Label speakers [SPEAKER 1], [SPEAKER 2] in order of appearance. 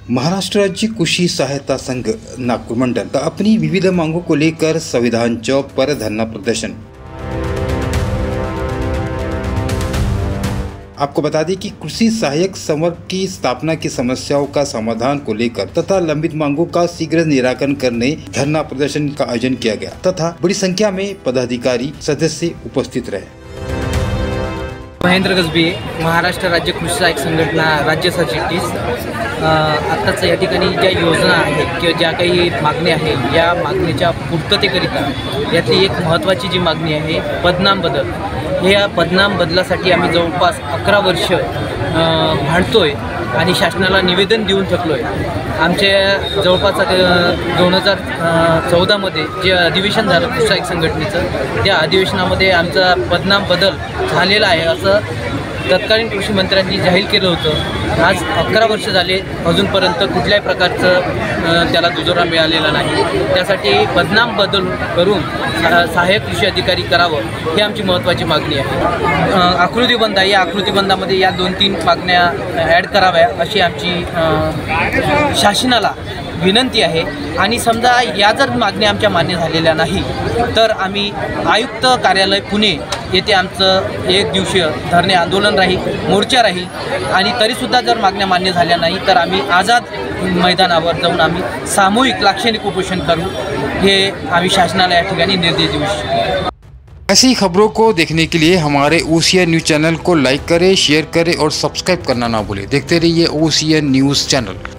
[SPEAKER 1] महाराष्ट्र राज्य कृषि सहायता संघ नागपुर मंडल का अपनी विविध मांगों को लेकर संविधान चौक पर धरना प्रदर्शन। आपको बता दें कि कृषि सहायक संवर्ग की स्थापना की समस्याओं का समाधान को लेकर तथा लंबित मांगों का शीघ्र निराकरण करने धरना प्रदर्शन का आयोजन किया गया तथा बड़ी संख्या में पदाधिकारी सदस्य उपस्थित रहे।
[SPEAKER 2] महेंद्र गजबी, महाराष्ट्र राज्य कृषी सहायक संघटना राज्य सरचिटणीस। आत्ताच या ठिकाणी ज्या योजना आहेत किंवा ज्या काही मागण्या आहेत या मागणीच्या पूर्ततेकरिता यातली एक महत्त्वाची जी मागणी आहे पदनाम बदल। या पदनाम बदलासाठी आम्ही जवळपास 11 वर्ष भांडतोय आणि शासनाला निवेदन देऊन थकलोय। आमच्या जवळपास 2014 मध्ये जे अधिवेशन झालं कृषी सहायक संघटनेचं त्या अधिवेशनामध्ये आमचा पदनाम बदल झालेला आहे असं तत्कालीन कृषी मंत्र्यांनी जाहीर केलं होतं। आज 11 वर्ष झाले अजूनपर्यंत कुठल्याही प्रकारचं त्याला दुजोरा मिळालेला नाही। त्यासाठी पदनाम बदल करून सहाय्यक कृषी अधिकारी करावं ही आमची महत्त्वाची मागणी आहे। आकृतीबंध आहे, या आकृतीबंधामध्ये या 2-3 मागण्या ॲड कराव्या अशी आमची शासनाला विनंती आहे। आणि समजा या जर मागण्या आमच्या मान्य झालेल्या नाही तर आम्ही आयुक्त कार्यालय पुणे येथे आमचं 1 दिवसीय धरणे आंदोलन राहील, मोर्चा राहील आणि तरीसुद्धा जर मागण्या मान्य झाल्या नाही तर आम्ही आझाद मैदानावर जाऊन आम्ही सामूहिक लाक्षणिक उपोषण करू हे आम्ही शासनाला या ठिकाणी निर्देश देऊ इच्छितो।
[SPEAKER 1] ऐसी खबरों को देखने के लिए हमारे OCN न्यूज़ चैनल को लाइक करें, शेयर करें और सब्सक्राइब करना ना भूलें। देखते रहिए OCN न्यूज़ चैनल।